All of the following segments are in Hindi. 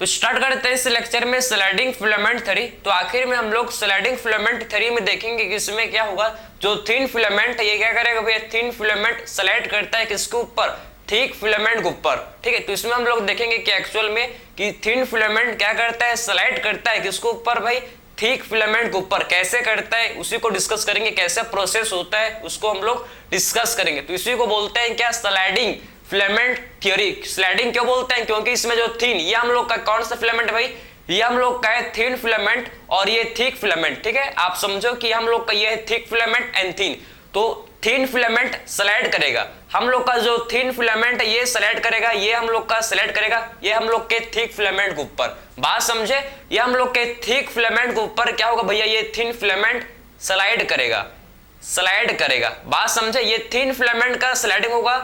तो स्टार्ट करते हैं इस लेक्चर में स्लाइडिंग फिलामेंट थ्योरी। तो आखिर में हम लोग स्लाइडिंग फिलामेंट थ्योरी में देखेंगे कि इसमें क्या होगा, जो थिन फिलामेंट है ये क्या करेगा भैया, थिन फिलामेंट स्लाइड करता है किसके ऊपर, थिक फिलामेंट के ऊपर। ठीक है, तो इसमें हम लोग देखेंगे कि एक्चुअल में कि थिन फिलामेंट क्या करता है, स्लाइड करता है किसके ऊपर भाई, थिक फिलामेंट के ऊपर। कैसे करता है उसी को डिस्कस करेंगे, कैसे प्रोसेस होता है उसको हम लोग डिस्कस करेंगे। तो इसी को बोलते हैं क्या, स्लाइडिंग फिलामेंट थ्योरी। स्लाइडिंग क्यों बोलते हैं, क्योंकि इसमें जो थिन, ये हम लोग का कौन सा फिलामेंट भाई, ये हम लोग का है थिन फिलामेंट और ये थिक फिलामेंट। ठीक है, आप समझो कि हम लोग का ये है थिक फिलामेंट एंड थिन। तो थिन फिलामेंट स्लाइड करेगा, हम लोग का जो थिन फिलामेंट है ये स्लाइड करेगा, ये हम लोग का स्लाइड करेगा, ये हम लोग के थिक फिलामेंट के ऊपर। बात समझे, ये हम लोग के थिक फिलामेंट के ऊपर क्या होगा भैया, ये थिन फिलामेंट स्लाइड करेगा, स्लाइड करेगा। बात समझे, ये थिन फिलामेंट का स्लाइडिंग होगा,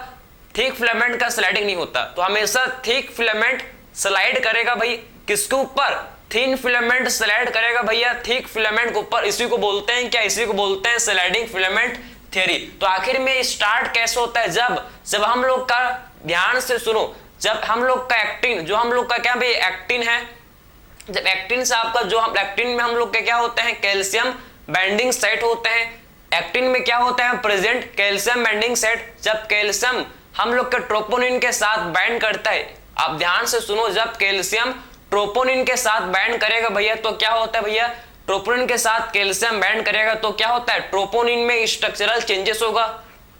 थिक फिलामेंट का स्लाइडिंग नहीं होता। तो हमेशा थिक फिलामेंट स्लाइड करेगा भाई किसके ऊपर, थिन फिलामेंट स्लाइड करेगा भैया थिक फिलामेंट के ऊपर। इसी को बोलते हैं क्या, इसी को बोलते हैं स्लाइडिंग फिलामेंट थ्योरी। तो आखिर में स्टार्ट कैसे होता है, जब हम लोग का, ध्यान से सुनो, जब हम लोग का एक्टिन, जो हम लोग का क्या भाई एक्टिन है, जब एक्टिन से आपका जो एक्टिन में हम लोग के क्या होते हैं, कैल्शियम बाइंडिंग साइट होते हैं। एक्टिन में क्या होता है प्रेजेंट, कैल्शियम बाइंडिंग साइट। जब कैल्शियम हम लोग के ट्रोपोनिन के साथ बाइंड करता है, आप ध्यान से सुनो, जब कैल्शियम ट्रोपोनिन के साथ बाइंड करेगा भैया तो क्या होता है भैया, ट्रोपोनिन के साथ कैल्शियम बाइंड करेगा तो क्या होता है, ट्रोपोनिन में स्ट्रक्चरल चेंजेस होगा।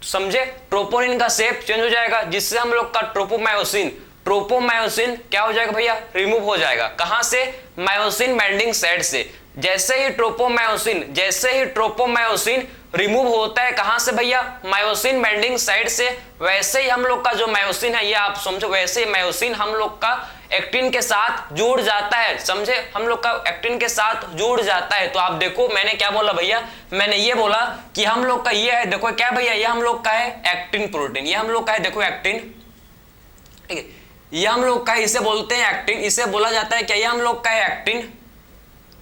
समझे, ट्रोपोनिन का शेप चेंज हो जाएगा, जिससे हम लोग का ट्रोपोमायोसिन, ट्रोपोमायोसिन क्या हो जाएगा भैया, रिमूव हो जाएगा। कहां से, मायोसिन बाइंडिंग साइट से। जैसे ही ट्रोपोमायोसिन रिमूव होता है कहां से भैया, मायोसिन बाइंडिंग साइट से, वैसे ही हम लोग का जो मायोसिन है, ये आप समझो, वैसे ही मायोसिन हम लोग का एक्टिन के साथ जुड़ जाता है। समझे, हम लोग का एक्टिन के साथ जुड़ जाता है। तो आप देखो मैंने क्या बोला भैया, मैंने ये बोला कि हम लोग का ये है, देखो क्या भैया, ये हम लोग का है एक्टिन प्रोटीन, ये हम लोग का है देखो एक्टिन। ठीक है, ये हम लोग का, इसे बोलते हैं एक्टिन, इसे बोला जाता है क्या, ये हम लोग का है एक्टिन।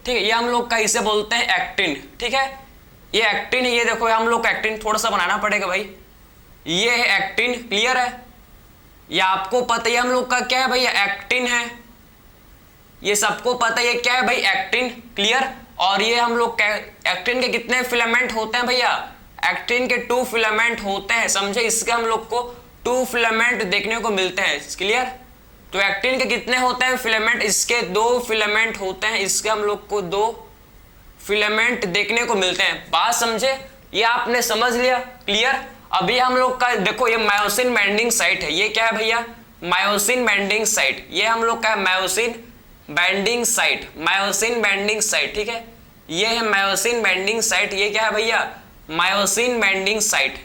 ठीक है, ये हम लोग का इसे बोलते हैं एक्टिन। ठीक है, ये एक्टिन है, ये देखो हम लोग का एक्टिन, थोड़ा सा बनाना पड़ेगा भाई, ये है एक्टिन, क्लियर है, ये आपको पता है हम लोग का क्या है भैया, एक्टिन है, ये सबको पता है ये क्या है भाई, एक्टिन, क्लियर। और ये हम लोग एक्टिन के कितने फिलामेंट होते हैं भैया, एक्टिन के 2 फिलामेंट होते हैं। समझे, इसके हम लोग को 2 फिलामेंट देखने को मिलते हैं, क्लियर। तो एक्टिन के कितने होते हैं फिलामेंट, इसके 2 फिलामेंट होते हैं, इसके हम लोग को 2 फिलामेंट देखने को मिलते हैं। बात समझे, ये आपने समझ लिया, क्लियर। अभी हम लोग का देखो ये मायोसिन बाइंडिंग साइट है, ये क्या है भैया, मायोसिन बाइंडिंग साइट, ये हम लोग का है myosin binding site, myosin binding site. ठीक है, ये है मायोसिन बाइंडिंग साइट, ये क्या है भैया, मायोसिन बाइंडिंग साइट।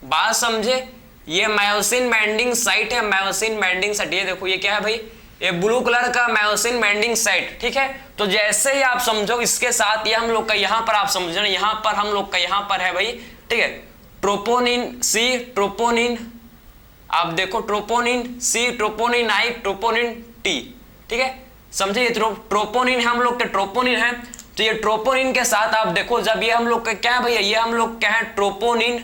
बात समझे, ये मायोसिन बाइंडिंग साइट है, मायोसिन बाइंडिंग साइट। ये देखो ये क्या है भाई, ये ब्लू कलर का मायोसिन बाइंडिंग साइट। ठीक है, तो जैसे ही आप समझो इसके साथ ये हम लोग का यहाँ पर, आप समझो ना, यहाँ पर हम लोग का यहाँ पर है भाई, ठीक है, ट्रोपोनिन सी, ट्रोपोनिन, आप देखो troponin C, troponin I, troponin T. ठीक है, समझे, ये ट्रोपोनिन हम लोग के, ट्रोपोनिन है। तो ये ट्रोपोनिन के साथ आप देखो, जब ये हम लोग का क्या है भैया, ये हम लोग क्या है, ट्रोपोनिन,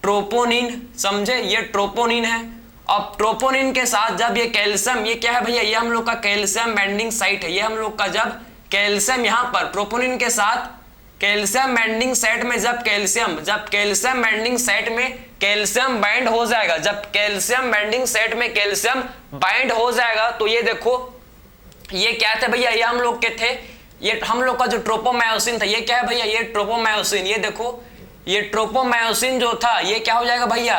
ट्रोपोनिन, समझे, ये ट्रोपोनिन है। अब ट्रोपोनिन के साथ जब ये कैल्शियम, ये क्या है भैया, ये हम लोग का कैल्शियम बाइंडिंग साइट है, ये हम लोग का जब कैल्शियम यहाँ पर ट्रोपोनिन के साथ कैल्शियम बाइंडिंग साइट में, जब कैल्शियम बाइंडिंग साइट में कैल्शियम बाइंड हो जाएगा, जब कैल्शियम बाइंडिंग साइट में कैल्शियम बाइंड हो जाएगा, तो ये देखो ये क्या थे भैया, ये हम लोग के थे, ये हम लोग का जो ट्रोपोमायोसिन था, ये क्या है भैया, ये ट्रोपोमायोसिन। ये देखो ये ट्रोपोमायोसिन जो था, ये क्या हो जाएगा भैया,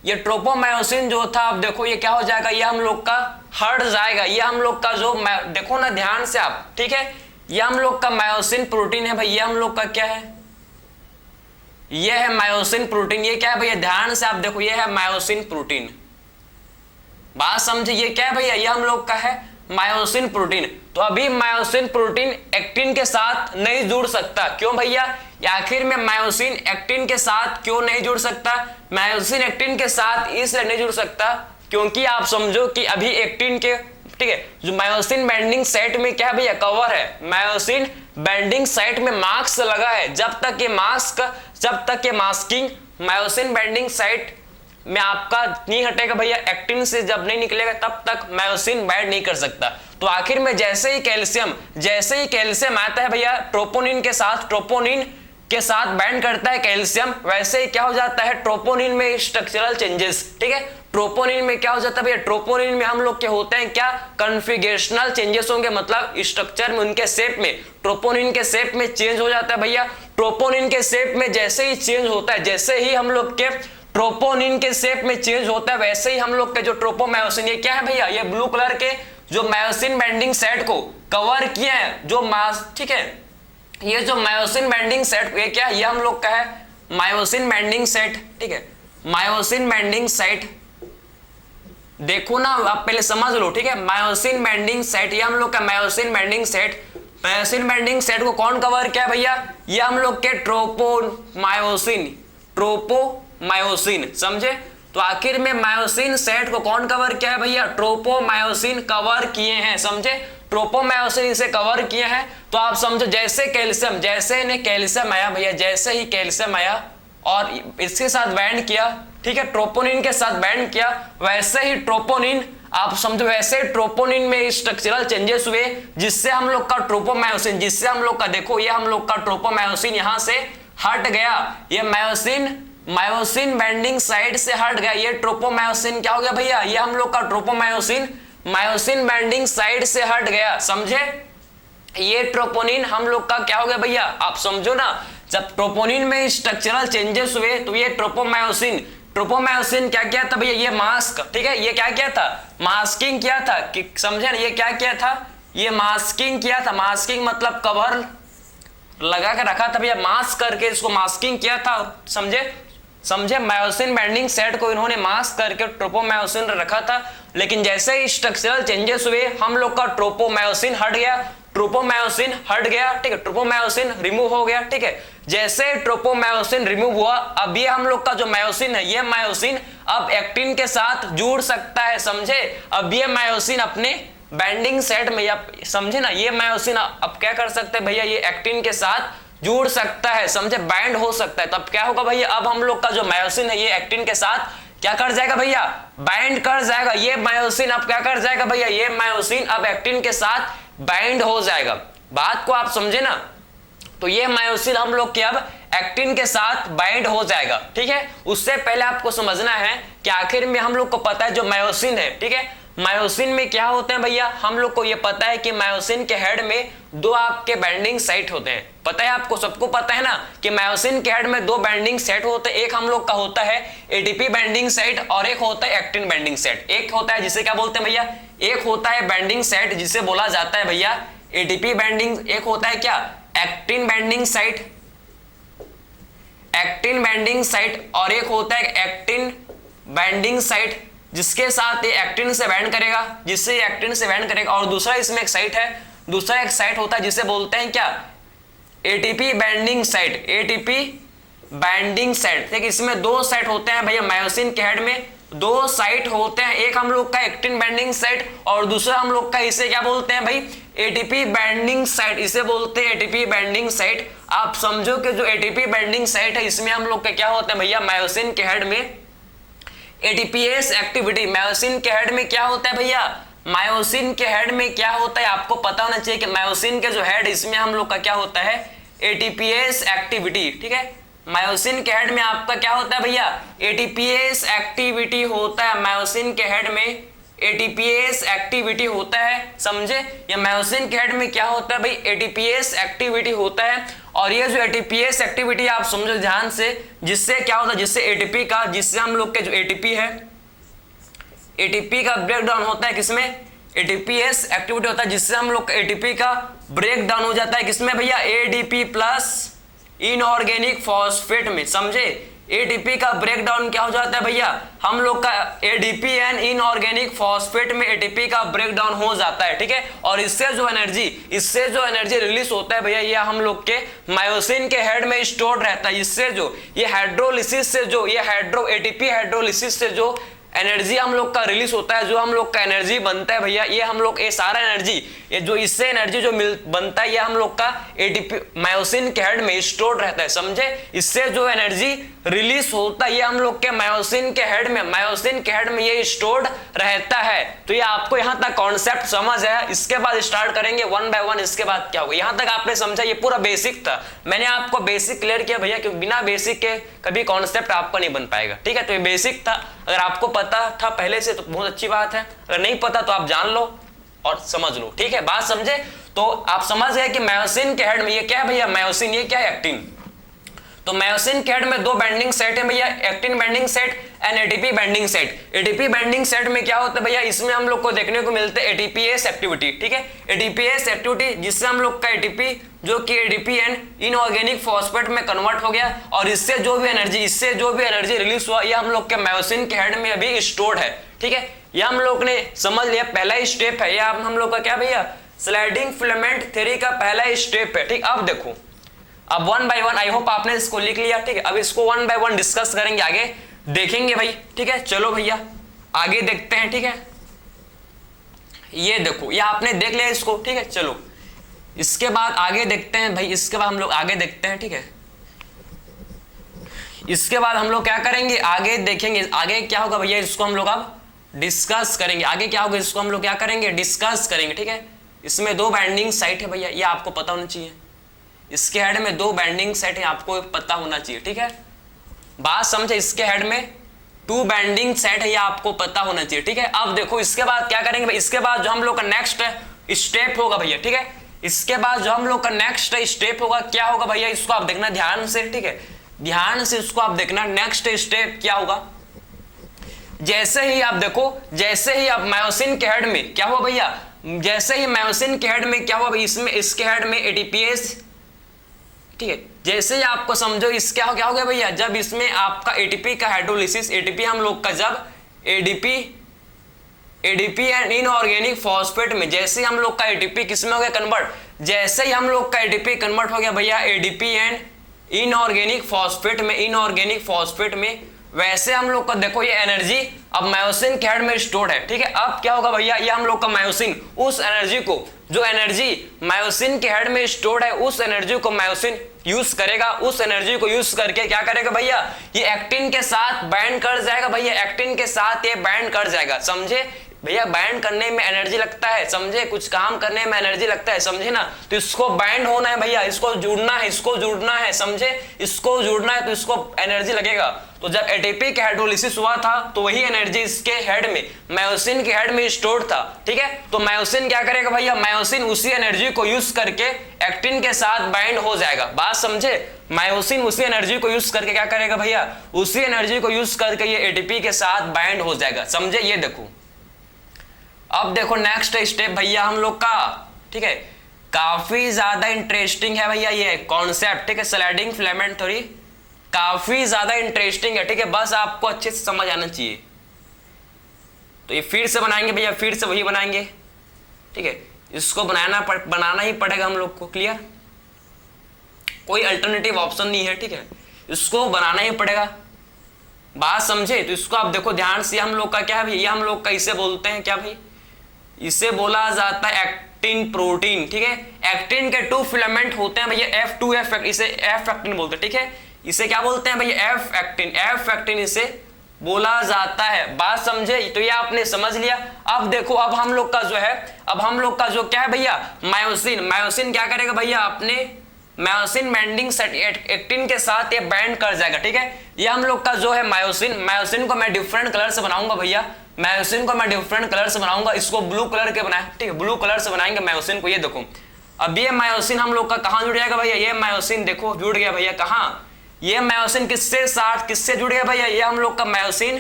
ये ट्रोपोमायोसिन जो था, आप देखो ये क्या हो जाएगा, ये हम लोग का हट जाएगा, ये हम लोग का जो, देखो ना ध्यान से आप, ठीक है, ये हम लोग का मायोसिन प्रोटीन है भाई, ये हम लोग का क्या है, ये है मायोसिन प्रोटीन। ये क्या है भैया, ध्यान से आप देखो, ये है मायोसिन प्रोटीन। बात समझे, ये क्या है भैया, ये हम लोग का है मायोसिन प्रोटीन। तो अभी मायोसिन प्रोटीन एक्टिन के साथ नहीं जुड़ सकता, क्यों भैया, आखिर में मायोसिन एक्टिन के साथ क्यों नहीं जुड़ सकता, मायोसिन एक्टिन के साथ इसलिए नहीं जुड़ सकता क्योंकि आप समझो कि अभी एक्टिन के, ठीक है, जो मायोसिन बाइंडिंग साइट में क्या भैया, कवर है, मायोसिन बाइंडिंग साइट में मास्क लगा है। जब तक ये मास्किंग मायोसिन बाइंडिंग साइट में आपका नहीं हटेगा भैया, एक्टिन से जब नहीं निकलेगा तब तक मायोसिन बाइंड नहीं कर सकता। तो आखिर में जैसे ही कैल्शियम आता है भैया ट्रोपोनिन के साथ बाइंड करता है कैल्शियम, वैसे ही क्या हो जाता है ट्रोपोनिन में स्ट्रक्चरल चेंजेस। ठीक है, ट्रोपोनिन में क्या हो जाता है भैया, ट्रोपोनिन में हम लोग के होते हैं क्या, कॉन्फ़िगरेशनल चेंजेस होंगे, मतलब स्ट्रक्चर में उनके शेप में, ट्रोपोनिन के शेप में चेंज हो जाता है भैया। ट्रोपोनिन के शेप में जैसे ही चेंज होता है, जैसे ही हम लोग के ट्रोपोनिन के शेप में चेंज होता है, वैसे ही हम लोग के जो ट्रोपोमायोसिन, ये क्या है भैया, ये ब्लू कलर के जो मायोसिन बाइंडिंग साइट को कवर किए हैं, जो ठीक है, ये जो मायोसिन बाइंडिंग साइट, ये क्या, ये हम लोग का है मायोसिन बाइंडिंग साइट। ठीक है, मायोसिन बाइंडिंग साइट देखो ना, आप पहले समझ लो। ठीक है, मायोसिन बाइंडिंग साइट, ये हम लोग का myosin binding site, myosin binding site को कौन कवर किया भैया, ये हम लोग के ट्रोपोमायोसिन, समझे। तो आखिर में मायोसिन सेट को कौन कवर किया है भैया, ट्रोपोमायोसिन कवर किए हैं, समझे, ट्रोपोमायोसिन इसे कवर किए हैं। तो आप समझो जैसे कैल्शियम आया भैया, जैसे ही कैल्शियम आया और इसके साथ बाइंड किया, ठीक है, ट्रोपोनिन के साथ बाइंड किया, वैसे ही ट्रोपोनिन, आप समझो वैसे ट्रोपोनिन में स्ट्रक्चरल चेंजेस हुए, जिससे हम लोग का ट्रोपोमायोसिन, जिससे हम लोग का देखो ये हम लोग का ट्रोपोमायोसिन यहां से हट गया, ये मायोसिन बाइंडिंग साइट से हट गया, ये ट्रोपोमायोसिन क्या हो गया भैया, ये हम लोग का ट्रोपोमायोसिन मायोसिन बाइंडिंग साइट से हट गया, समझे। ये ट्रोपोनिन हम लोग का क्या हो गया भैया, आप समझो ना, जब ट्रोपोनिन में स्ट्रक्चरल चेंजेस हुए तो ये ट्रोपोमायोसिन क्या किया था भैया, ये मास्क, ठीक है, ये क्या किया था, मास्किंग किया था, कि समझे ना, ये क्या किया था, ये मास्किंग किया था। मास्किंग मतलब कवर लगा के रखा था भैया, मास्क करके इसको मास्किंग किया था, समझे। मायोसिन बाइंडिंग सेट को इन्होंने मास्क करके ट्रोपोमायोसिन रखा था, लेकिन जैसे ही स्ट्रक्चरल चेंजेस हुए हम लोग का ट्रोपोमायोसिन हट गया, ठीक है, ट्रोपोमायोसिन रिमूव हो गया। ठीक है, जैसे ट्रोपोमायोसिन रिमूव हुआ, अब ये हम लोग का जो मायोसिन है, ये मायोसिन अब एक्टिन के साथ जुड़ सकता है, समझे। अब ये मायोसिन अपने बाइंडिंग सेट में, आप समझे ना, ये मायोसिन अब क्या कर सकते हैं भैया, ये एक्टिन के साथ जुड़ सकता है, समझे, बाइंड हो सकता है। तब क्या होगा भैया, अब हम लोग का जो मायोसिन है ये एक्टिन के साथ क्या कर जाएगा भैया, बाइंड कर जाएगा। ये मायोसिन अब क्या कर जाएगा भैया, ये मायोसिन अब एक्टिन के साथ बाइंड हो जाएगा। बात को आप समझे ना, तो ये मायोसिन हम लोग के अब एक्टिन के साथ बाइंड हो जाएगा। ठीक है, उससे पहले आपको समझना है कि आखिर में हम लोग को पता है जो मायोसिन है, ठीक है, मायोसिन में क्या होते हैं भैया, हम लोग को ये पता है कि मायोसिन के हेड में दो आपके बाइंडिंग साइट होते हैं, पता है आपको, सबको पता है ना कि मायोसिन के हेड में दो बाइंडिंग साइट होते हैं। एक हम लोग का होता है एटीपी बाइंडिंग साइट और एक होता है एक्टिन बाइंडिंग साइट। एक होता है जिसे क्या बोलते हैं भैया, एक होता है बाइंडिंग साइट जिसे बोला जाता है भैया एटीपी बाइंडिंग, एक होता है क्या, एक्टिन बाइंडिंग साइट, और एक होता है एक्टिन बाइंडिंग साइट जिसके साथ ये एक्टिन से बाइंड करेगा, और दूसरा इसमें एक साइट है, दूसरा एक साइट होता है जिसे बोलते हैं क्या, एटीपी बाइंडिंग साइट। ठीक, इसमें दो साइट होते हैं भैया, मायोसिन के हेड में दो साइट होते हैं, एक हम लोग का एक्टिन बाइंडिंग साइट और दूसरा हम लोग का इसे क्या बोलते हैं भाई, एटीपी बाइंडिंग साइट, इसे बोलते हैं एटीपी बाइंडिंग साइट। आप समझो कि जो एटीपी बाइंडिंग साइट है इसमें हम लोग का क्या होता है भैया, मायोसिन के हेड में एटीपीएस एक्टिविटी, मायोसिन के हेड में क्या होता है भैया, मायोसिन के हेड में क्या होता है, आपको पता होना चाहिए कि मायोसिन के जो हेड इसमें हम लोग का क्या होता है, एटीपीएस एक्टिविटी। ठीक है, मायोसिन के हेड में आपका क्या होता है भैया, एटीपीएस एक्टिविटी होता है, मायोसिन के हेड में एटीपीएस एक्टिविटी होता है, समझे। या मायोसिन के हेड में क्या होता है भाई, एटीपीएस एक्टिविटी होता है। और ये जो एटीपीएस एक्टिविटी आप समझो ध्यान से, जिससे क्या होता है, जिससे एटीपी का, जिससे हम लोग के जो एटीपी है, एटीपी का ब्रेकडाउन होता है किसमें, एटीपीएस एक्टिविटी होता है जिससे हम लोग एटीपी का ब्रेकडाउन हो जाता है किसमें भैया, एडीपी प्लस इनऑर्गेनिक फॉस्फेट में, समझे। एटीपी का ब्रेकडाउन क्या हो जाता है भैया, हम लोग का एडीपी एंड इनऑर्गेनिक फॉस्फेट में एटीपी का ब्रेकडाउन हो जाता है। ठीक है, और इससे जो एनर्जी रिलीज होता है भैया, ये हम लोग के मायोसिन के हेड में स्टोर्ड रहता है। इससे जो ये हाइड्रोलिसिस से जो ये एटीपी हाइड्रोलिसिस से जो एनर्जी हम लोग का रिलीज होता है, जो हम लोग का एनर्जी बनता है भैया, ये हम लोग ये सारा एनर्जी, ये जो इससे एनर्जी जो बनता है, ये हम लोग का एटीपी मायोसिन के हेड में स्टोर रहता है, समझे। इससे जो एनर्जी रिलीज होता है ये हम लोग के मायोसिन के हेड में ये स्टोर्ड रहता है। तो ये आपको यहां तक कॉन्सेप्ट समझ है। इसके बाद स्टार्ट करेंगे वन बाय वन, इसके बाद क्या होगा। यहां तक आपने समझा, ये पूरा बेसिक था, मैंने आपको बेसिक क्लियर किया भैया, क्योंकि बिना बेसिक के कभी कॉन्सेप्ट आपको नहीं बन पाएगा, ठीक है। तो ये बेसिक था, अगर आपको पता था पहले से तो बहुत अच्छी बात है, अगर नहीं पता तो आप जान लो और समझ लो, ठीक है। बात समझे तो आप समझ गए कि मायोसिन के हेड में ये क्या है भैया, मायोसिन, ये क्या है, एक्टिन। तो मायोसिन के हेड में दो बाइंडिंग सेट है भैया, actin binding set and ATP binding set. ATP binding set में क्या होता है भैया, इसमें हम लोग को देखने को मिलता है एटीपीएस एक्टिविटी, ठीक है। एटीपीएस एक्टिविटी जिससे हम लोग का एटीपी जो कि एडीपी एंड इनऑर्गेनिक फॉस्फेट में कन्वर्ट हो गया, और इससे जो भी एनर्जी रिलीज हुआ, ये हम लोग के मायोसिन के हेड में अभी स्टोर्ड है, ठीक है। ये हम लोग ने समझ लिया, पहला ही स्टेप है, या हम लोग का क्या भैया, स्लाइडिंग फिलामेंट थ्योरी का पहला स्टेप है, ठीक। अब देखो, अब one by one, I hope आपने इसको लिख लिया, ठीक है। अब इसको वन बाय वन डिस्कस करेंगे, आगे देखेंगे भाई, ठीक है। चलो भैया आगे देखते हैं, ठीक है। ये देखो, ये आपने देख लिया इसको, ठीक है। चलो इसके बाद आगे देखते हैं भाई, इसके बाद हम लोग आगे देखते हैं, ठीक है। इसके बाद हम लोग क्या करेंगे, आगे देखेंगे, आगे क्या होगा भैया, इसको हम लोग अब डिस्कस करेंगे। आगे क्या होगा, इसको हम लोग क्या करेंगे, डिस्कस करेंगे, ठीक है। इसमें दो बाइंडिंग साइट है भैया, ये आपको पता होना चाहिए। इसके हेड में दो बाइंडिंग सेट है, आपको पता होना चाहिए, ठीक है। बात समझे, इसके हेड में 2 बाइंडिंग सेट है, ये आपको पता होना चाहिए, ठीक है। अब देखो इसके बाद क्या करेंगे भाई, इसके बाद जो हम लोग का नेक्स्ट स्टेप होगा भैया, ठीक है। इसके बाद जो हम लोग का नेक्स्ट स्टेप होगा, क्या होगा भैया, इसको आप देखना ध्यान से, ठीक है। ध्यान से इसको आप देखना, नेक्स्ट स्टेप क्या होगा। जैसे ही आप देखो, जैसे ही आप मायोसिन के हेड में क्या हुआ भैया, जैसे ही मायोसिन के हेड में क्या हुआ भाई, इसमें इसके हेड में एटीपीएस, ठीक है। जैसे ही आपको समझो, इस क्या हो गया भैया, जब इसमें आपका एटीपी का हाइड्रोलिसिस, एटीपी हम लोग का जब एडीपी एंड इनऑर्गेनिक फॉस्फेट में, जैसे हम लोग का एटीपी किसमें हो गया कन्वर्ट, जैसे ही हम लोग का एटीपी कन्वर्ट हो गया भैया एडीपी एंड इनऑर्गेनिक फॉस्फेट में, वैसे हम लोग का देखो ये एनर्जी अब मायोसिन के हेड में स्टोर्ड है, ठीक है। अब क्या होगा भैया, ये हम लोग का मायोसिन उस एनर्जी को, जो एनर्जी मायोसिन के हेड में स्टोर्ड है, उस एनर्जी को मायोसिन यूज करेगा। उस एनर्जी को यूज करके क्या करेगा भैया, ये एक्टिन के साथ बाइंड कर जाएगा भैया, एक्टिन के साथ ये बाइंड कर जाएगा, समझे भैया। बाइंड करने में एनर्जी लगता है, समझे, कुछ काम करने में एनर्जी लगता है, समझे ना। तो इसको बाइंड होना है भैया, इसको जुड़ना है, समझे, इसको जुड़ना है, तो इसको एनर्जी लगेगा। तो जब एटीपी के हाइड्रोलिसिस हुआ था, तो वही एनर्जी इसके हेड में, मायोसिन के हेड में स्टोर्ड था, ठीक है। तो मायोसिन क्या करेगा भैया, मायोसिन उसी एनर्जी को यूज करके एक्टिन के साथ बाइंड हो जाएगा। बात समझे, मायोसिन उसी एनर्जी को यूज करके क्या करेगा भैया, उसी एनर्जी को यूज करके ये एटीपी के साथ बाइंड हो जाएगा, समझे। ये देखो, अब देखो नेक्स्ट स्टेप भैया हम लोग का, ठीक है। काफी ज्यादा इंटरेस्टिंग है भैया ये कॉन्सेप्ट, ठीक है। स्लाइडिंग फिलामेंट थ्योरी काफी ज्यादा इंटरेस्टिंग है, ठीक है। बस आपको अच्छे से समझ आना चाहिए। तो ये फिर से बनाएंगे भैया, फिर से वही बनाएंगे, ठीक है। इसको बनाना ही पड़ेगा हम लोग को, क्लियर, कोई अल्टरनेटिव ऑप्शन नहीं है, ठीक है। इसको बनाना ही पड़ेगा, बात समझे। तो इसको आप देखो ध्यान से, हम लोग का क्या है भाई, ये हम लोग का इसे बोलते हैं क्या भाई, इसे बोला जाता है एक्टिन प्रोटीन, ठीक है। एक्टिन के 2 फिलामेंट होते हैं भैया, F2F, इसे एफ एक्टिन बोलते हैं, ठीक है। इसे क्या बोलते हैं भैया, एफ एक्टिन इसे बोला जाता है, बात समझे। तो ये आपने समझ लिया। अब देखो, अब हम लोग का जो क्या है भैया, मायोसिन क्या करेगा भैया, अपने मायोसिन बाइंडिंग सेट एक्टिन के साथ ये बाइंड कर जाएगा, ठीक है। ये हम लोग का जो है मायोसिन को मैं डिफरेंट कलर से बनाऊंगा भैया, इसको ब्लू कलर के बनाए, ठीक है, ब्लू कलर से बनाएंगे मायोसिन को। ये देखो, अब ये मायोसिन हम लोग का कहां जुड़ जाएगा भैया, ये मायोसिन देखो जुड़ गया भैया, कहां, ये मायोसिन किससे जुड़ गया भैया, ये हम लोग का मायोसिन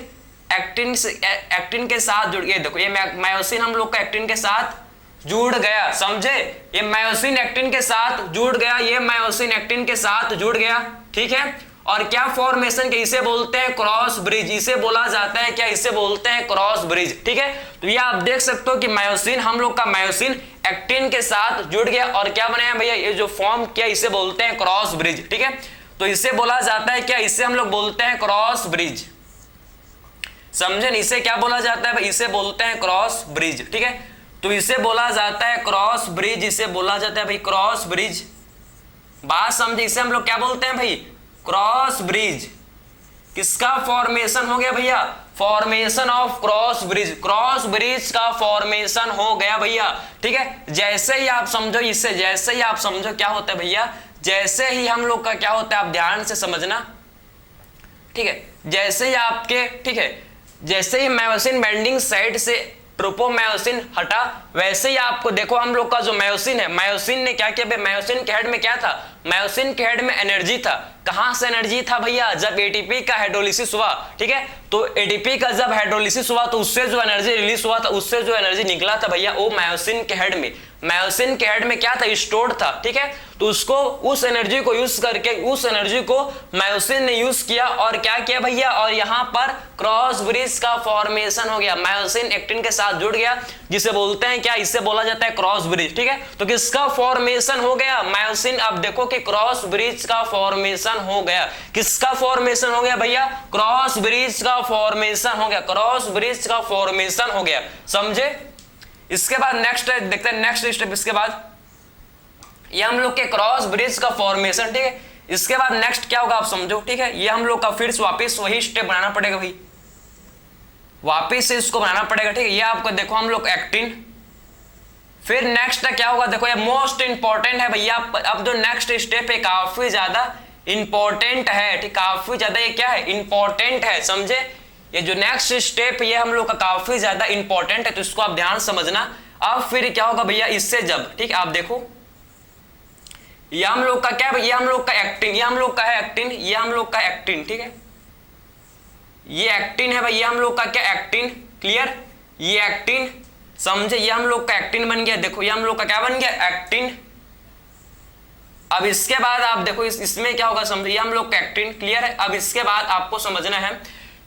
एक्टिन के साथ जुड़ गया। देखो ये मायोसिन हम लोग का एक्टिन के साथ जुड़ गया, समझे। ये मायोसिन एक्टिन के साथ जुड़ गया, ये मायोसिन एक्टिन के साथ जुड़ गया, ठीक है। और क्या फॉर्मेशन के, इसे बोलते हैं क्रॉस ब्रिज, इसे बोला जाता है क्या, इसे बोलते हैं क्रॉस ब्रिज, ठीक है। तो ये आप देख सकते हो कि मायोसिन हम लोग का मायोसिन एक्टिन के साथ जुड़ गया और क्या बनाया भैया, ये जो फॉर्म किया इसे बोलते हैं क्रॉस ब्रिज, ठीक है। तो इसे बोला जाता है क्या, इसे हम लोग बोलते हैं क्रॉस ब्रिज, समझे? इसे क्या बोला जाता है भाई? इसे बोलते हैं क्रॉस ब्रिज, ठीक है। तो इसे बोला जाता है क्रॉस ब्रिज, इसे बोला जाता है भाई क्रॉस ब्रिज। बात समझे? इसे हम लोग क्या बोलते हैं भाई? Cross bridge. किसका फॉर्मेशन हो गया भैया? Formation of cross bridge, cross bridge का फॉर्मेशन हो गया भैया, ठीक है। जैसे ही आप समझो इससे, जैसे ही आप समझो क्या होता है भैया, जैसे ही हम लोग का क्या होता है, आप ध्यान से समझना, ठीक है। जैसे ही आपके, ठीक है, जैसे ही मायोसिन बाइंडिंग साइट से ट्रोपोमायोसिन हटा, वैसे ही आपको देखो हम लोग का जो मायोसिन है, मायोसिन ने क्या किया? मायोसिन के हेड में क्या था? मायोसिन के हेड में एनर्जी था। कहां से एनर्जी था भैया? जब एटीपी का हाइड्रोलिसिस हुआ, ठीक है, तो एटीपी का जब हाइड्रोलिसिस हुआ तो उससे जो एनर्जी रिलीज हुआ था, उससे जो एनर्जी निकला था भैया, वो मायोसिन के हेड में, मायोसिन के हेड में क्या था? स्टोर्ड था, ठीक है। तो उसको, उस एनर्जी को यूज करके, उस एनर्जी को मायोसिन ने यूज किया और क्या किया भैया? और यहां पर क्रॉस ब्रिज का फॉर्मेशन हो गया, मायोसिन एक्टिन के साथ जुड़ गया, जिसे बोलते हैं क्या? इसे बोला जाता है क्रॉस ब्रिज, ठीक है। तो किसका फॉर्मेशन हो गया? मायोसिन। अब देखो कि क्रॉस ब्रिज का फॉर्मेशन हो गया। किसका फॉर्मेशन हो गया भैया? क्रॉस ब्रिज का फॉर्मेशन हो गया, क्रॉस ब्रिज का फॉर्मेशन हो गया, समझे? इसके बाद नेक्स्ट देखते हैं, नेक्स्ट स्टेप। इसके बाद ये हम लोग के क्रॉस ब्रिज का फॉर्मेशन, ठीक है। इसके बाद नेक्स्ट क्या होगा आप समझो, ठीक है। ये हम लोग का फिर वापस वही स्टेप बनाना पड़ेगा भाई, वापस से इसको बनाना पड़ेगा, ठीक है। ये आपको देखो हम लोग एक्टिन, फिर नेक्स्ट क्या होगा? देखो ये मोस्ट इंपॉर्टेंट है भैया। अब जो नेक्स्ट स्टेप है काफी ज्यादा इंपॉर्टेंट है, ठीक, काफी ज्यादा ये क्या है? इंपॉर्टेंट है, समझे? ये जो नेक्स्ट स्टेप ये हम लोग का काफी ज्यादा इंपॉर्टेंट है, तो इसको आप ध्यान समझना। अब फिर क्या होगा भैया? इससे जब, ठीक है, आप देखो ये हम लोग का क्या? ये हम लोग का एक्टिन, ये हम लोग का है एक्टिन, ये हम लोग का एक्टिन, ठीक है, ये एक्टिन है भाई, ये हम लोग का क्या? Actin, clear? ये एक्टिन, समझे? ये हम लोग का एक्टिन बन गया। देखो ये हम लोग का क्या बन गया? एक्टिन। अब इसके बाद आप देखो इसमें क्या होगा, समझे? ये हम लोग का एक्टिन, क्लियर है। अब इसके बाद आपको समझना है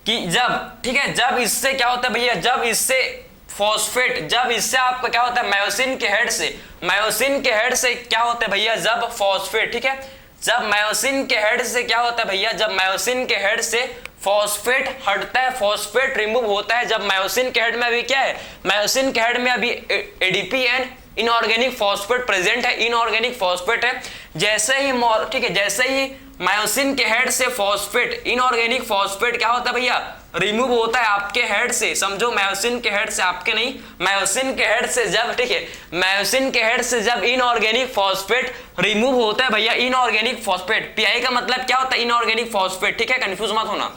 कि जब, ठीक है, जब इससे क्या होता है भैया? जब इससे फॉस्फेट, जब इससे आपका क्या होता है? मायोसिन के हेड से, मायोसिन के हेड से क्या होता है भैया? जब फॉस्फेट, ठीक है, जब मायोसिन के हेड से क्या होता है भैया? जब मायोसिन के हेड से फॉस्फेट हटता है, फॉस्फेट रिमूव होता है, जब मायोसिन के हेड में अभी क्या है? मायोसिन के हेड में अभी ADP and inorganic phosphate present है, इनऑर्गेनिक फॉस्फेट है। जैसे ही, ठीक है, जैसे ही मायोसिन के हेड से फॉस्फेट, इनऑर्गेनिक फॉस्फेट क्या होता है भैया? रिमूव होता है आपके हेड से, समझो, मायोसिन के हेड से, आपके नहीं, मायोसिन के हेड से जब, ठीक है, मायोसिन के हेड से जब इनऑर्गेनिक फॉस्फेट रिमूव होता है भैया, इनऑर्गेनिक फॉस्फेट, पीआई का मतलब क्या होता है? इनऑर्गेनिक फॉस्फेट, ठीक है, कंफ्यूज मत होना।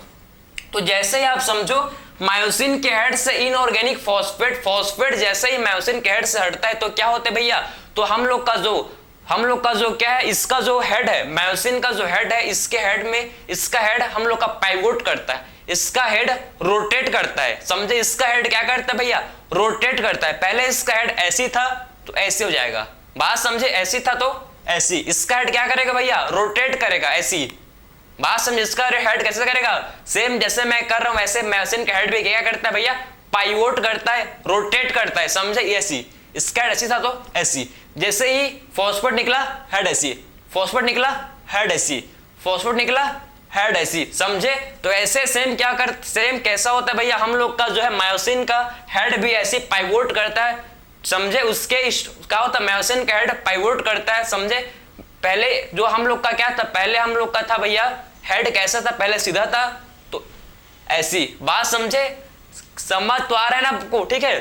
तो जैसे ही आप समझो मायोसिन के हेड से इनऑर्गेनिक फॉस्फेट, फॉस्फेट जैसे ही मायोसिन के हेड से हटता है तो क्या होते हैं भैया? तो हम लोग का जो क्या है, इसका जो हेड है, मायोसिन का जो हेड है, इसके हेड में, इसका हेड हम लोग का पाइवोट करता है, इसका हेड रोटेट करता है, समझे? इसका हेड क्या करता है भैया? रोटेट करता है। पहले इसका हेड ऐसी था तो ऐसे हो जाएगा, बात समझे? ऐसी था तो ऐसी। इसका हेड क्या करेगा भैया? रोटेट करेगा, ऐसी, बात समझे? इसका हेड कैसे करेगा? सेम जैसे मैं कर रहा हूं वैसे मायोसिन का हेड भी क्या करता है भैया? पाइवोट करता है, रोटेट करता है, समझे? ऐसी, इसका हेड ऐसी था तो ऐसी। जैसे ही फॉस्फेट निकला, हेड ऐसी, फॉस्फेट निकला, हेड ऐसी, फॉस्फेट निकला, हेड ऐसी, समझे? तो ऐसे सेम क्या कर, सेम कैसा होता है भैया? हम लोग का जो है मायोसिन का हेड भी ऐसे पाइवोट करता है, समझे? उसके क्या होता है? मायोसिन का हेड पाइवोट करता है, समझे? पहले जो हम लोग का क्या था? पहले हम लोग का था भैया हेड कैसा था? पहले सीधा था तो ऐसी, बात समझे? समझ तो आ रहा है ना आपको, ठीक है?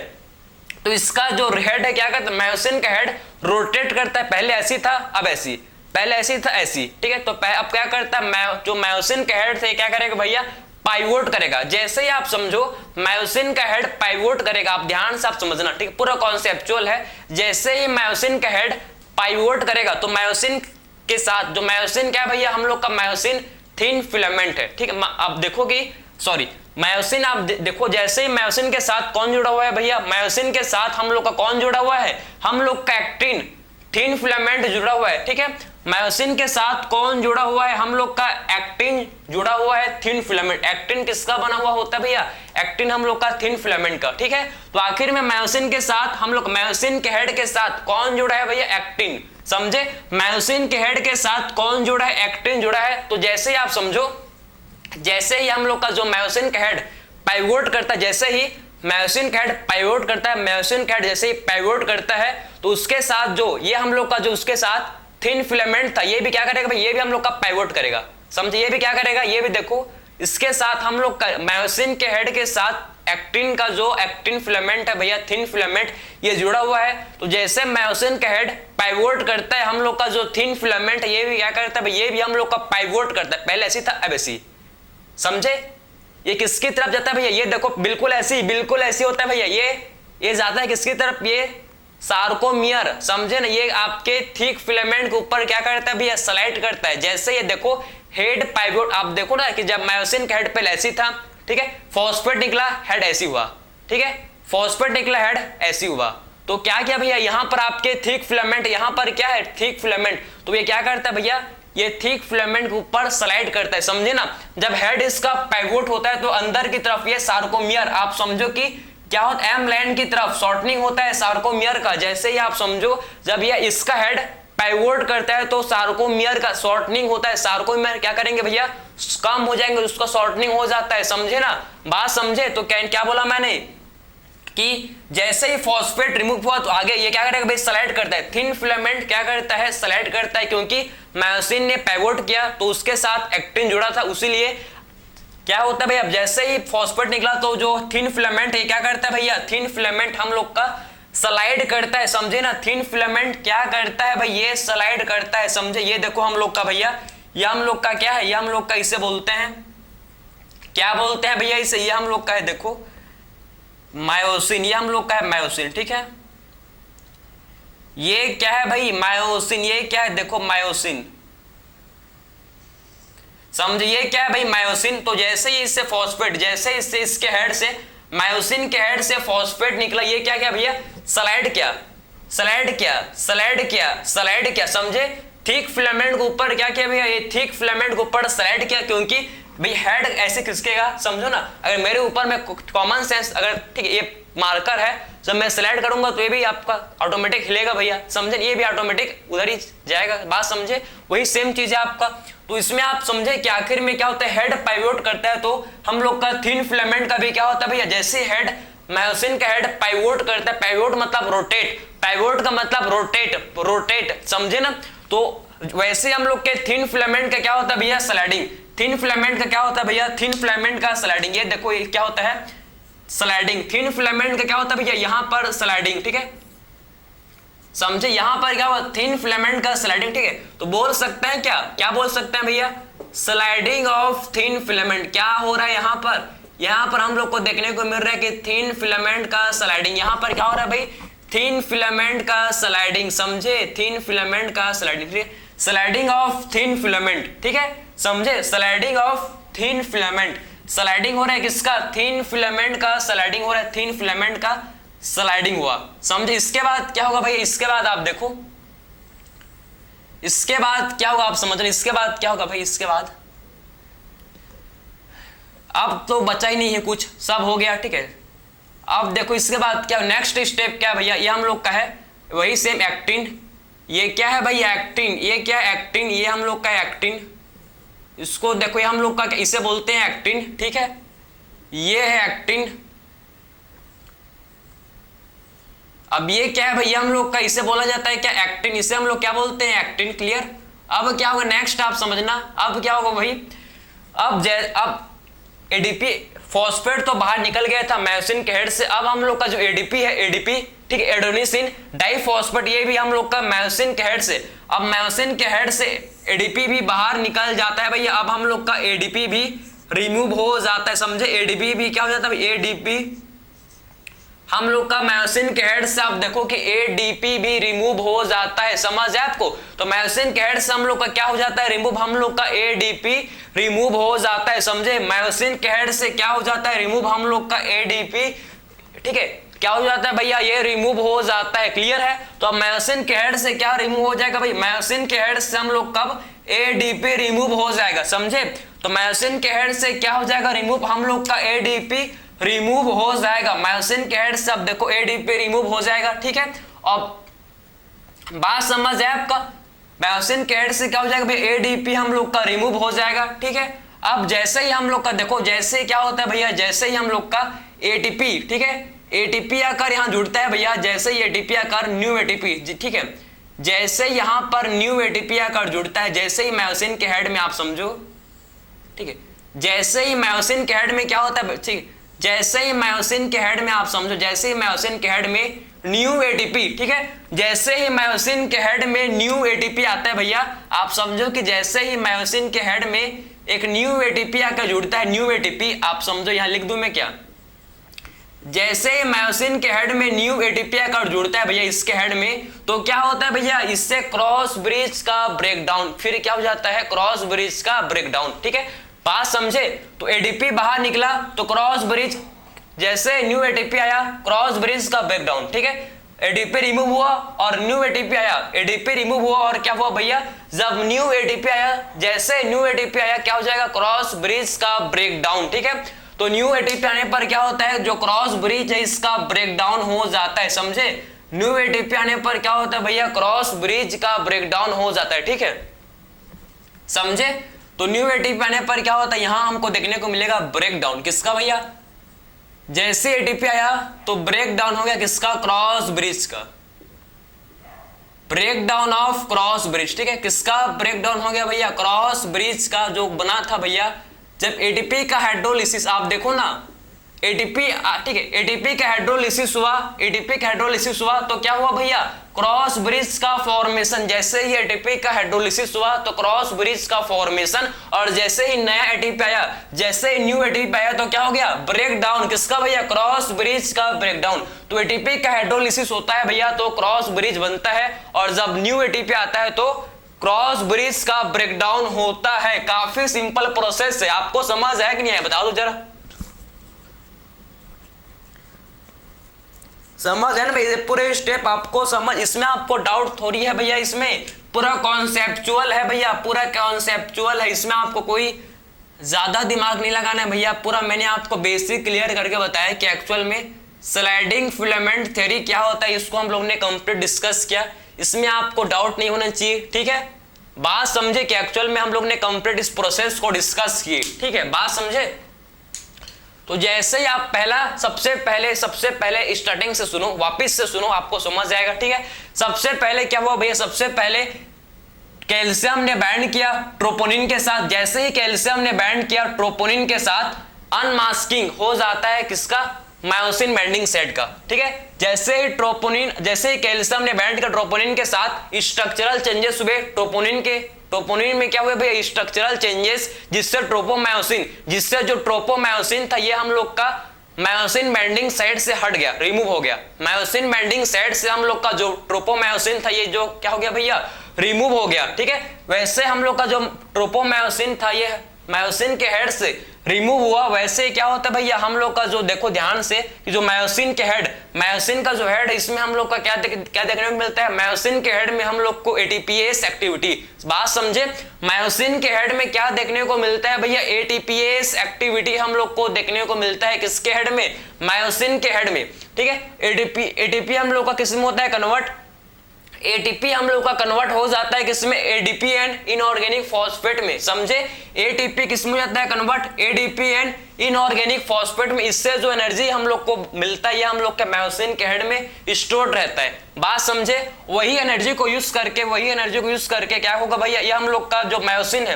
तो इसका जो हेड है क्या करता है? मायोसिन का हेड रोटेट करता है, पहले ऐसी था अब ऐसी, पहले ऐसी था ऐसी, ठीक है? तो अब क्या करता है? जो मायोसिन का हेड थे क्या करेगा भैया? पाइवोट करेगा। जैसे ही आप समझो मायोसिन का हेड पाइवोट करेगा, आप ध्यान से आप समझना, ठीक है, पूरा कॉन्सेप्चुअल है। जैसे ही मायोसिन का हेड पाइवोट करेगा तो मायोसिन के साथ, जो मायोसिन क्या है भैया? हम लोग का मायोसिन थिन फिलामेंट है, ठीक है? आप देखो कि, सॉरी, मायोसिन आप देखो, जैसे ही मायोसिन के साथ कौन जुड़ा हुआ है भैया? मायोसिन के साथ हम लोग का कौन जुड़ा हुआ है? हम लोग का एक्टिन, थिन फिलामेंट जुड़ा हुआ है, ठीक है? मायोसिन के साथ कौन जुड़ा हुआ है? हम लोग का एक्टिन जुड़ा हुआ है, थिन फिलामेंट। एक्टिन किसका बना हुआ होता है भैया? एक्टिन हम लोग का थिन फिलामेंट का, ठीक है? तो आखिर में मायोसिन के साथ हम लोग, मायोसिन के हेड के साथ कौन जुड़ा है भैया? एक्टिन, समझे? मायोसिन के हेड के साथ कौन जुड़ा है? एक्टिन जुड़ा है। तो जैसे ही आप समझो, जैसे ही हम लोग का जो मायोसिन का हेड पाइवोट करता है, जैसे ही मायोसिन का हेड पाइवोट करता है, मायोसिन का हेड जैसे ही पाइवोट करता है तो उसके साथ जो ये हम लोग का जो उसके साथ थिन फिलामेंट था ये भी क्या करेगा भाई, ये भी हम लोग का पाइवोट करेगा। समझे, ये भी क्या करेगा, ये भी देखो इसके साथ हम लोग मायोसिन के हेड के साथ एक्टिन का जो एक्टिन फिलामेंट है भैया, थिन फिलामेंट ये जुड़ा हुआ है। तो जैसे मायोसिन का हेड पाइवोट करता है हम लोग का जो थिन फिलामेंट है ये भी क्या करता है, ये भी हम लोग का पाइवोट करता है। पहले ऐसी था अब ऐसी। समझे, ये किसकी तरफ जाता है भैया, ये देखो बिल्कुल ऐसी होता है भैया, ये जाता है किसकी तरफ, ये सार्कोमियर। समझे ना, ये आपके थिक फिलामेंट के ऊपर क्या करता है भैया, स्लाइड करता है। जैसे ये देखो हेड पाइवोट, आप देखो ना कि जब मायोसिन का हेड पहले ऐसी था, ठीक है, फॉस्फेट निकला हेड ऐसी हुआ, ठीक है, फॉस्फेट निकला हेड ऐसी हुआ। तो क्या किया भैया, यहां पर आपके थिक फिलामेंट, यहां पर क्या है थिक फिलामेंट, तो ये क्या करता है भैया, ये थिक फिलामेंट के ऊपर स्लाइड करता है। समझे ना, जब हेड इसका पाइवोट होता है तो अंदर की तरफ ये सार्कोमियर, आप समझो कि क्या होता है, एम लाइन की तरफ शॉर्टनिंग होता है सार्कोमियर का। जैसे ही आप समझो जब ये इसका हेड पाइवोट करता है तो सार्कोमियर का शॉर्टनिंग होता है। सार्कोमियर क्या करेंगे भैया, कम हो जाएंगे, उसका शॉर्टनिंग हो जाता है। समझे ना बात, समझे। तो क्या बोला मैंने कि जैसे ही फॉस्फेट रिमूव हुआ तो आगे ये क्या करेगा भाई, स्लाइड करता है। थिन फिलामेंट क्या करता है, स्लाइड करता है, क्योंकि मायोसिन ने पाइवोट किया तो उसके साथ एक्टिन जुड़ा था, उसीलिए क्या होता है भाई, अब जैसे ही फॉस्फेट निकला तो जो थिन फिलामेंट है क्या करता है भैया, थिन फिलामेंट हम लोग का स्लाइड करता है। समझे ना, थिन फिलामेंट क्या करता है भाई, ये स्लाइड करता है। समझे, ये देखो हम लोग का भैया, ये हम लोग का क्या है, ये हम लोग का इसे बोलते हैं, क्या बोलते हैं भैया इसे, ये हम लोग का है देखो मायोसिन, ये हम लोग का है मायोसिन, ठीक है। ये क्या है भाई मायोसिन, ये क्या है देखो मायोसिन। समझे, ये क्या है भाई मायोसिन। तो जैसे ही इससे फॉस्फेट, जैसे इससे इसके हेड से मायोसिन के हेड से फॉस्फेट निकला, ये क्या भैया, स्लाइड किया, स्लाइड किया, स्लाइड किया, स्लाइड किया। समझे, थिक फिलामेंट के ऊपर क्या किया भैया, ये थिक फिलामेंट के ऊपर स्लाइड किया, क्योंकि भाई हेड ऐसे खिसकेगा। समझो ना, अगर मेरे ऊपर में कॉमन सेंस, अगर ठीक है ये मार्कर है, जब मैं स्लाइड करूंगा तो ये भी आपका ऑटोमेटिक हिलेगा भैया। समझे, ये भी ऑटोमेटिक उधर ही जाएगा। बात समझे, वही सेम चीज है आपका। तो इसमें आप समझे कि आखिर में क्या होता है, हेड पाइवोट करता है तो हम लोग का थिन फिलामेंट का भी क्या होता है भैया, जैसे हेड मायोसिन का हेड पाइवोट करता है, पाइवोट मतलब रोटेट, पाइवोट का मतलब रोटेट, रोटेट। समझे ना, तो वैसे हम लोग के थिन फिलामेंट का क्या होता है भैया, स्लाइडिंग। थिन फिलामेंट का क्या होता है भैया, थिन फिलामेंट का स्लाइडिंग। ये देखो ये क्या होता है, स्लाइडिंग। थिन फिलामेंट का क्या होता है भैया, यहां पर स्लाइडिंग, ठीक है। समझे, यहां पर क्या हुआ, थिन फिलामेंट का स्लाइडिंग, ठीक है। तो बोल सकते हैं क्या बोल सकते हैं भैया, स्लाइडिंग ऑफ थिन फिलामेंट। क्या हो रहा है यहां पर हम लोग को देखने को मिल रहा है कि थिन फिलामेंट का स्लाइडिंग। यहां पर क्या हो रहा है भाई, थिन फिलामेंट का स्लाइडिंग। समझे, थिन फिलामेंट का स्लाइडिंग, ठीक है, स्लाइडिंग ऑफ थिन फिलामेंट, ठीक है। समझे, sliding of thin filament, sliding हो रहा है किसका, थिन फिलामेंट का स्लाइडिंग हो रहा है, थिन फिलामेंट का स्लाइडिंग हुआ। समझे, इसके बाद क्या होगा भाई, इसके बाद आप देखो, इसके बाद क्या होगा आप समझ रहे, इसके बाद क्या होगा भाई, इसके बाद अब तो बचा ही नहीं है कुछ, सब हो गया, ठीक है। अब देखो इसके बाद क्या, नेक्स्ट स्टेप क्या भैया, ये हम लोग का है वही सेम एक्टिन। ये क्या है भाई, एक्टिन। ये क्या है, एक्टिन। ये हम लोग का एक्टिन, इसको देखो ये हम लोग का इसे बोलते हैं एक्टिन, ठीक है। ये है एक्टिन। अब ये क्या है भैया, हम लोग का इसे बोला जाता है क्या, एक्टिन। इसे हम लोग क्या बोलते हैं, एक्टिन। क्लियर। अब क्या होगा नेक्स्ट आप समझना, अब क्या होगा भाई, अब एडीपी फॉस्फेट तो बाहर निकल गया था मायोसिन के हेड से। अब हम लोग का जो एडीपी है, एडीपी, ठीक है, एडेनोसिन डाइफॉस्फेट, ये भी हम लोग का मायोसिन के हेड से, अब मायोसिन के हेड से एडीपी भी बाहर निकल जाता है भैया। अब हम लोग का एडीपी भी रिमूव हो जाता है। समझे, एडीपी भी क्या हो जाता है, एडीपी हम लोग का मायोसिन के हेड से, आप देखो कि एडीपी भी रिमूव हो जाता है। समझ है आपको, तो मायोसिन के हेड से हम लोग का क्या हो जाता है, रिमूव, हम लोग का एडीपी रिमूव हो जाता है। समझे, मायोसिन के हेड से क्या हो जाता है, रिमूव, हम लोग का एडीपी, ठीक है, क्या हो जाता है भैया, ये रिमूव हो जाता है। क्लियर है। तो अब मायोसिन के हेड से क्या रिमूव हो जाएगा भाई, मायोसिन के हेड से हम लोग कब एडीपी रिमूव हो जाएगा। समझे, तो मायोसिन के हेड से क्या हो जाएगा, रिमूव, हम लोग का एडीपी रिमूव हो जाएगा। मायोसिन के हेड से अब देखो एडीपी रिमूव हो जाएगा, ठीक है। अब बात समझ है आपका, मायोसिन के हेड से क्या हो जाएगा भाई, एडीपी हम लोग का रिमूव हो जाएगा, ठीक है। अब जैसे ही हम लोग का देखो, जैसे क्या होता है भैया, जैसे ही हम लोग का एटीपी, ठीक है, एटीपी आकर यहाँ जुड़ता है भैया, जैसे ही एटीपी आकर न्यू एटीपी, ठीक है, जैसे यहाँ पर न्यू एटीपी आकर जुड़ता है, जैसे ही मायोसिन के हेड में आप समझो, ठीक है, जैसे ही मायोसिन के हेड में क्या होता है, ठीक, जैसे ही मायोसिन के हेड में आप समझो, जैसे ही मायोसिन के हेड में न्यू एटीपी, ठीक है, जैसे ही मायोसिन के हेड में न्यू एटीपी आता है भैया, आप समझो कि जैसे ही मायोसिन के हेड में एक न्यू एटीपी आकर जुड़ता है, न्यू एटीपी, आप समझो यहां लिख दूं मैं क्या, जैसे ही मायोसिन के हेड में न्यू एटीपी आकर जुड़ता है भैया इसके हेड में, तो क्या होता है भैया, इससे क्रॉस ब्रिज का ब्रेकडाउन, फिर क्या हो जाता है, क्रॉस ब्रिज का ब्रेकडाउन, ठीक है, बात समझे। तो एडीपी बाहर निकला तो क्रॉस ब्रिज, जैसे न्यू एटीपी आया क्रॉस ब्रिज का ब्रेकडाउन, ठीक है, एडीपी रिमूव हुआ और न्यू एटीपी आया, एडीपी रिमूव हुआ और क्या हुआ भैया, जब न्यू एटीपी आया, जैसे न्यू एटीपी आया क्या हो जाएगा, क्रॉस ब्रिज का ब्रेकडाउन, ठीक है। तो न्यू एटीपी आने पर क्या होता है, जो क्रॉस ब्रिज है इसका ब्रेकडाउन हो जाता है, समझे, न्यू एटीपी आने पर क्या होता है भैया, क्रॉस ब्रिज का ब्रेकडाउन हो जाता है, ठीक है, समझे। तो न्यू एटीपी आने पर क्या होता है, यहां हमको देखने को मिलेगा ब्रेकडाउन, किसका भैया, जैसे एटीपी आया तो ब्रेकडाउन हो गया किसका, क्रॉस ब्रिज का, ब्रेकडाउन ऑफ क्रॉस ब्रिज, ठीक है, किसका ब्रेकडाउन हो गया भैया, क्रॉस ब्रिज का जो बना था भैया, जब एटीपी का हाइड्रोलिसिस, आप देखो ना, एटीपी, ठीक है, एटीपी का हाइड्रोलिसिस हुआ, एटीपी का हाइड्रोलिसिस हुआ तो क्या हुआ भैया, क्रॉस ब्रिज का फॉर्मेशन, जैसे ही एटीपी का हाइड्रोलिसिस हुआ तो क्रॉस ब्रिज का फॉर्मेशन, और जैसे ही नया एटीपी आया, जैसे ही न्यू एटीपी आया तो क्या हो गया, ब्रेकडाउन, किसका भैया, क्रॉस ब्रिज का ब्रेकडाउन। तो एटीपी का हाइड्रोलिसिस होता है भैया तो क्रॉस ब्रिज बनता है, और जब न्यू एटीपी आता है तो क्रॉस ब्रिज का ब्रेकडाउन होता है। काफी सिंपल प्रोसेस है, आपको समझ है कि नहीं है, बता दो जरा, समझ है ना भाई, पूरे स्टेप आपको समझ, इसमें आपको डाउट थोड़ी है भैया, इसमें पूरा कॉन्सेप्चुअल है भैया, पूरा कॉन्सेप्चुअल है, इसमें आपको कोई ज्यादा दिमाग नहीं लगाना है भैया, पूरा मैंने आपको बेसिक क्लियर करके बताया कि एक्चुअल में स्लाइडिंग फिलामेंट थ्योरी क्या होता है, इसको हम लोग ने कंप्लीट डिस्कस किया, इसमें आपको डाउट नहीं होना चाहिए, ठीक है, बात समझे कि एक्चुअल में हम लोग ने कंप्लीट इस प्रोसेस को डिस्कस किए, ठीक है, बात समझे। तो जैसे ही आप सबसे पहले स्टार्टिंग से सुनो, वापस से सुनो, आपको समझ आएगा, ठीक है। सबसे पहले क्या हुआ भैया, सबसे पहले कैल्शियम ने बैंड किया ट्रोपोनिन के साथ, जैसे ही कैल्शियम ने बैंड किया ट्रोपोनिन के साथ, अनमास्किंग हो जाता है किसका, मायोसिन बाइंडिंग साइट का, ठीक है। जैसे ही कैल्शियम ने बैंड किया ट्रोपोनिन के साथ, स्ट्रक्चरल चेंजेस हुए ट्रोपोनिन में क्या हुए भैया, स्ट्रक्चरल चेंजेस, जिससे जो ट्रोपोमायोसिन था ये हम लोग का मायोसिन बाइंडिंग साइट से हट गया, रिमूव हो गया, मायोसिन बाइंडिंग साइट से हम लोग का जो ट्रोपोमायोसिन था ये जो क्या हो गया भैया, रिमूव हो गया, ठीक है। वैसे हम लोग का जो ट्रोपोमायोसिन था ये मायोसिन के हेड से रिमूव हुआ, वैसे क्या होता है भैया, हम लोग का जो देखो ध्यान से कि जो मायोसिन का जो हेड है, इसमें हम लोग का क्या देखने को मिलता है, मायोसिन के हेड में हम लोग को एटीपीएस एक्टिविटी, बात समझे, मायोसिन के हेड में क्या देखने को मिलता है भैया, एटीपीएस एक्टिविटी हम लोग को देखने को मिलता है, किसके हेड में, मायोसिन के हेड में, ठीक है। एटीपी हम लोग का किस में होता है कन्वर्ट, एटीपी हम लोग का कन्वर्ट हो जाता है किसमें, एडीपी एंड इनऑर्गेनिक फॉस्फेट में, समझे, एटीपी किसमें जाता है convert, ADP and inorganic phosphate में। इससे जो एनर्जी हम लोग को मिलता है ये हम लोग के मायोसिन के हेड में स्टोर्ड रहता है, बात समझे। वही एनर्जी को यूज करके क्या होगा भैया, ये हम लोग का जो मायोसिन है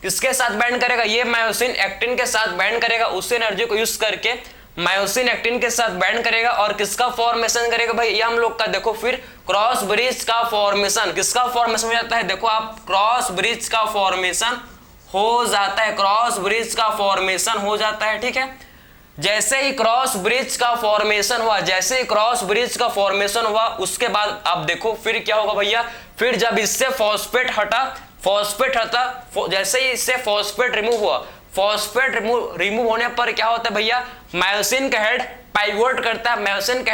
किसके साथ बैंड करेगा, ये मायोसिन एक्टिन के साथ बैंड करेगा, उस एनर्जी को यूज करके मायोसिन एक्टिन के साथ बैंड करेगा और किसका फॉर्मेशन करेगा भाई, ये हम लोग का देखो फिर क्रॉस ब्रिज का फॉर्मेशन, किसका फॉर्मेशन हो जाता है, देखो आप क्रॉस ब्रिज का फॉर्मेशन हो जाता है, क्रॉस ब्रिज का फॉर्मेशन हो जाता है, ठीक है। जैसे ही क्रॉस ब्रिज का फॉर्मेशन हुआ उसके बाद आप देखो फिर क्या होगा भैया, फिर जब इससे फॉस्फेट हटा, जैसे ही इससे फॉस्फेट रिमूव हुआ, फॉस्फेट रिमूव होने पर क्या होता है भैया, मायोसिन का हेड पाइवोट करता है, मायोसिन का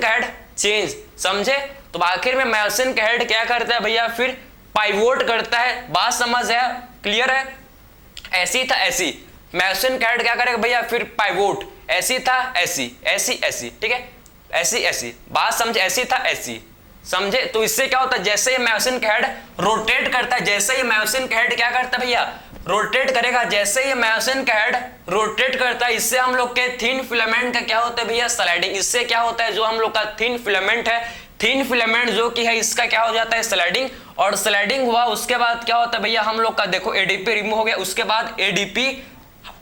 हेड चेंज, समझे। तो आखिर में मायोसिन का हेड क्या करता है भैया, फिर पाइवोट करता है, बात समझ है, क्लियर है। ऐसी था ऐसी, मायोसिन का हेड क्या करेगा भैया, फिर पाइवोट, ऐसी था ऐसी, ठीक है, ऐसी, बात समझे, ऐसी था ऐसी, समझे। तो इससे क्या होता है, जैसे ही मायोसिन का हेड रोटेट करता है, जैसे ही मायोसिन का हेड क्या करता है भैया, रोटेट करेगा, जैसे ये मायोसिन का हेड रोटेट करता है, इससे हम लोग के थिन फिलामेंट का क्या होता है भैया स्लाइडिंग। इससे क्या होता है, जो हम लोग का थिन फिलामेंट है, थिन फिलामेंट जो कि है इसका क्या हो जाता है स्लाइडिंग, और स्लाइडिंग हुआ उसके बाद क्या होता है भैया हम लोग का देखो एडीपी रिमूव हो गया, उसके बाद एडीपी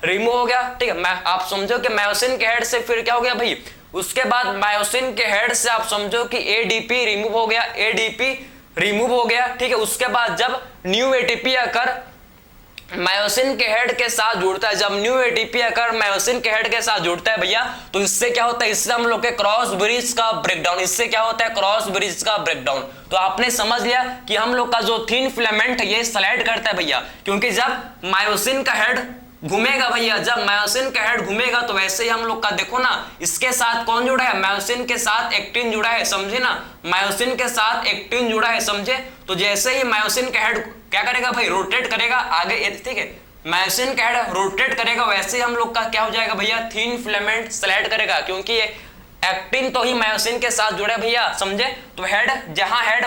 रिमूव हो गया, ठीक है। मैं आप समझो कि मायोसिन के हेड से फिर क्या हो गया भाई, उसके बाद मायोसिन के हेड से आप समझो कि एडीपी रिमूव हो गया, एडीपी रिमूव हो गया, ठीक है। उसके बाद जब न्यू एटीपी आकर मायोसिन के हेड के साथ जुड़ता है, जब न्यू एटीपी आकर मायोसिन के हेड के साथ जुड़ता है भैया, तो इससे क्या होता है, इससे हम लोग के क्रॉस ब्रिज का ब्रेकडाउन, इससे क्या होता है क्रॉस ब्रिज का ब्रेकडाउन। तो आपने समझ लिया कि हम लोग का जो थिन फिलामेंट है ये स्लाइड करता है भैया, क्योंकि जब मायोसिन का हेड घूमेगा भैया, जब मायोसिन का हेड घूमेगा तो वैसे ही हम लोग का देखो ना, इसके साथ कौन जुड़ा है, मायोसिन के साथ एक्टिन जुड़ा है, समझे ना, मायोसिन के साथ एक्टिन जुड़ा है, समझे। तो जैसे ही मायोसिन का हेड क्या करेगा भाई, रोटेट करेगा आगे, ठीक है, मायोसिन का हेड रोटेट करेगा, वैसे ही हम लोग का क्या हो जाएगा भैया, थिन फिलामेंट स्लाइड करेगा, क्योंकि ये एक्टिन तो ही मायोसिन के साथ जुड़ा है भैया, समझे। तो हेड जहां हेड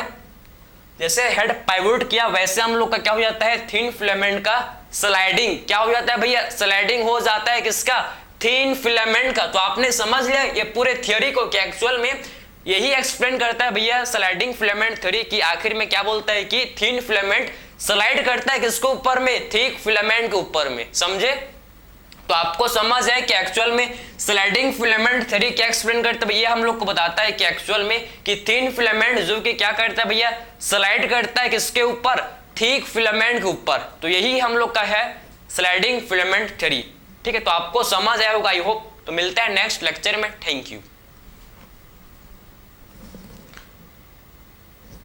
जैसे हेड पाइवोट किया, वैसे हम लोग का क्या हो जाता है, थिन फिलामेंट का स्लाइडिंग क्या हो जाता है भैया, स्लाइडिंग हो जाता है किसका, थिन फिलामेंट का। तो आपने समझ लिया ये पूरे थ्योरी को कि एक्चुअल में यही एक्सप्लेन करता है भैया स्लाइडिंग फिलामेंट थ्योरी की आखिर में क्या बोलता है कि थिन फिलामेंट स्लाइड करता है किसके ऊपर में, थिक फिलामेंट के ऊपर में, समझे। तो आपको समझ है कि एक्चुअल में स्लाइडिंग फिलामेंट थ्योरी क्या एक्सप्लेन करता है भैया, हम लोग को बताता है कि एक्चुअल में कि थिन फिलामेंट जो कि क्या करता है भैया, स्लाइड करता है किसके ऊपर, थिक फिलामेंट के ऊपर। तो यही हम लोग का है स्लाइडिंग फिलामेंट थ्योरी, ठीक है। तो आपको समझ आया होगा आई होप। तो मिलता है नेक्स्ट लेक्चर में, थैंक यू।